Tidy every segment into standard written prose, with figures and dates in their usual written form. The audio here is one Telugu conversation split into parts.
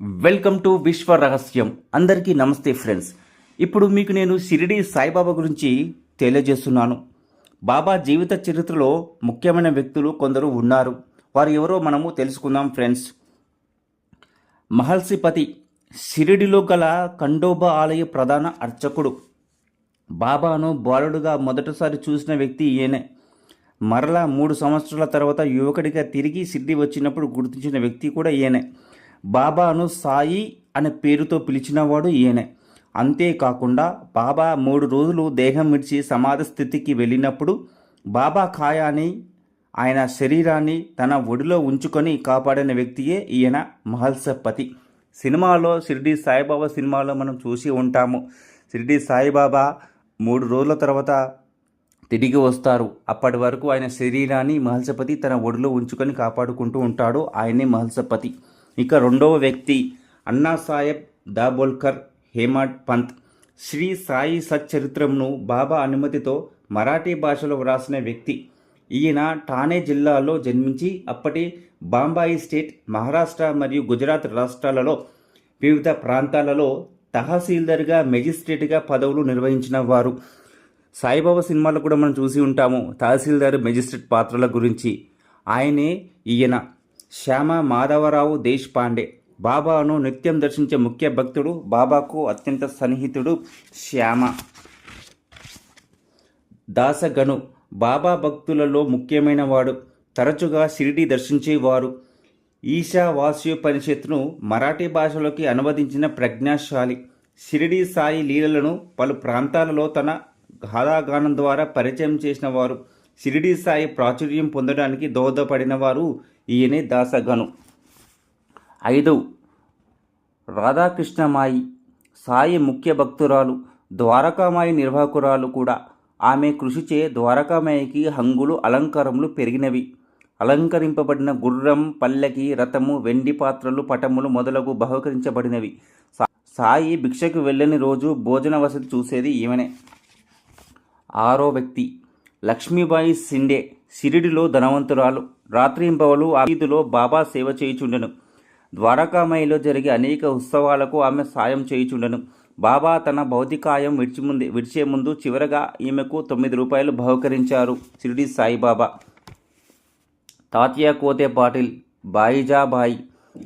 వెల్కమ్ టు విశ్వ రహస్యం. అందరికీ నమస్తే ఫ్రెండ్స్. ఇప్పుడు మీకు నేను షిరిడి సాయిబాబా గురించి తెలియజేస్తున్నాను. బాబా జీవిత చరిత్రలో ముఖ్యమైన వ్యక్తులు కొందరు ఉన్నారు. వారు ఎవరో మనము తెలుసుకుందాం ఫ్రెండ్స్. మహల్సిపతి షిరిడిలో గల ఖండోబా ఆలయ ప్రధాన అర్చకుడు. బాబాను బాలుడుగా మొదటిసారి చూసిన వ్యక్తి ఈయనే. మరలా 3 సంవత్సరాల తర్వాత యువకుడిగా తిరిగి షిరిడి వచ్చినప్పుడు గుర్తించిన వ్యక్తి కూడా ఈయనే. బాబాను సాయి అనే పేరుతో పిలిచినవాడు ఈయనే. అంతేకాకుండా బాబా 3 రోజులు దేహం విడిచి సమాధి స్థితికి వెళ్ళినప్పుడు బాబా కాయాన్ని, ఆయన శరీరాన్ని తన ఒడిలో ఉంచుకొని కాపాడిన వ్యక్తియే ఈయన మహల్సపతి. సినిమాలో షిరిడి సాయిబాబా సినిమాలో మనం చూసి ఉంటాము. షిరిడి సాయిబాబా 3 రోజుల తర్వాత తిరిగి వస్తారు. అప్పటి వరకు ఆయన శరీరాన్ని మహల్సపతి తన ఒడిలో ఉంచుకొని కాపాడుకుంటూ ఉంటాడు. ఆయనే మహల్సపతి. ఇక రెండవ వ్యక్తి అన్నా సాహెబ్ దాబోల్కర్ హేమడ్ పంత్. శ్రీ సాయి సచ్చరిత్రంను బాబా అనుమతితో మరాఠీ భాషలో వ్రాసిన వ్యక్తి. ఈయన ఠానే జిల్లాలో జన్మించి అప్పటి బాంబాయి స్టేట్, మహారాష్ట్ర మరియు గుజరాత్ రాష్ట్రాలలో వివిధ ప్రాంతాలలో తహసీల్దార్గా, మెజిస్ట్రేట్గా పదవులు నిర్వహించిన వారు. సాయిబాబా సినిమాలో కూడా మనం చూసి ఉంటాము తహసీల్దార్, మెజిస్ట్రేట్ పాత్రల గురించి. ఆయనే ఈయన. శ్యామ మాధవరావు దేశపాండే. బాబాను నిత్యం దర్శించే ముఖ్య భక్తుడు. బాబాకు అత్యంత సన్నిహితుడు శ్యామ. దాసగను బాబా భక్తులలో ముఖ్యమైన వాడు. తరచుగా షిరిడి దర్శించేవారు. ఈశావాస్యోపనిషత్తును మరాఠీ భాషలోకి అనువదించిన ప్రజ్ఞాశాలి. షిరిడి సాయి లీలలను పలు ప్రాంతాలలో తన గాథాగానం ద్వారా పరిచయం చేసిన వారు. షిరిడి సాయి ప్రాచుర్యం పొందడానికి దోహదపడిన వారు ఈయనే దాసగను. 5. రాధాకృష్ణమాయి. సాయి ముఖ్య భక్తురాలు, ద్వారకామాయి నిర్వాహకురాలు కూడా. ఆమె కృషిచే ద్వారకామాయికి హంగులు, అలంకారములు పెరిగినవి. అలంకరింపబడిన గుర్రం, పల్లకి, రథము, వెండి పాత్రలు, పటములు మొదలగు బహుకరించబడినవి. సాయి భిక్షకు వెళ్ళని రోజు భోజన వసతి చూసేది ఈమెనే. 6వ వ్యక్తి లక్ష్మీబాయి సిండే. షిరిడిలో ధనవంతురాలు. రాత్రింబవలు ఆ వీధిలో బాబా సేవ చేయుచుండెను. ద్వారకామాయిలో జరిగే అనేక ఉత్సవాలకు ఆమె సాయం చేయుచుండెను. బాబా తన భౌతికాయం విడిచే ముందు చివరగా ఈమెకు 9 రూపాయలు బహుకరించారు షిరిడి సాయిబాబా. తాత్యా కోతే పాటిల్, బాయిజాబాయి.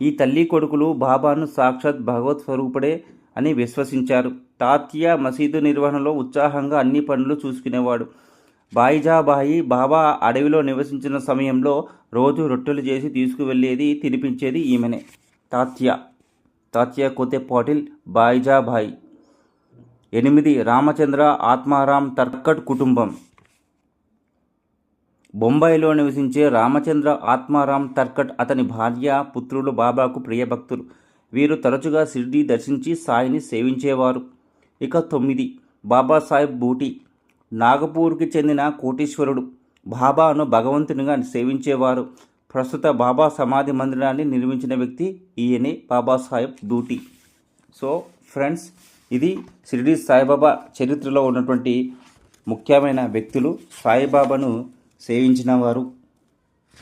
ఈ తల్లి కొడుకులు బాబాను సాక్షాత్ భగవత్ స్వరూపుడే అని విశ్వసించారు. తాత్యా మసీదు నిర్వహణలో ఉత్సాహంగా అన్ని పనులు చూసుకునేవాడు. బాయిజాబాయి బాబా అడవిలో నివసించిన సమయంలో రోజు రొట్టెలు చేసి తీసుకువెళ్ళేది, తినిపించేది ఈమెనే. తాత్యా కోతే పాటిల్, బాయిజాబాయి. 8. రామచంద్ర ఆత్మారాం తర్కట్ కుటుంబం. బొంబాయిలో నివసించే రామచంద్ర ఆత్మారాం తర్కట్, అతని భార్య, పుత్రులు బాబాకు ప్రియభక్తులు. వీరు తరచుగా షిరిడి దర్శించి సాయిని సేవించేవారు. ఇక 9. బాబాసాహెబ్ బూటీ. నాగపూర్కి చెందిన కోటీశ్వరుడు. బాబాను భగవంతునిగా సేవించేవారు. ప్రస్తుత బాబా సమాధి మందిరాన్ని నిర్మించిన వ్యక్తి ఈయనే బాబాసాహెబ్ బూటీ. సో ఫ్రెండ్స్, ఇది షిరిడి సాయిబాబా చరిత్రలో ఉన్నటువంటి ముఖ్యమైన వ్యక్తులు, సాయిబాబాను సేవించిన వారు.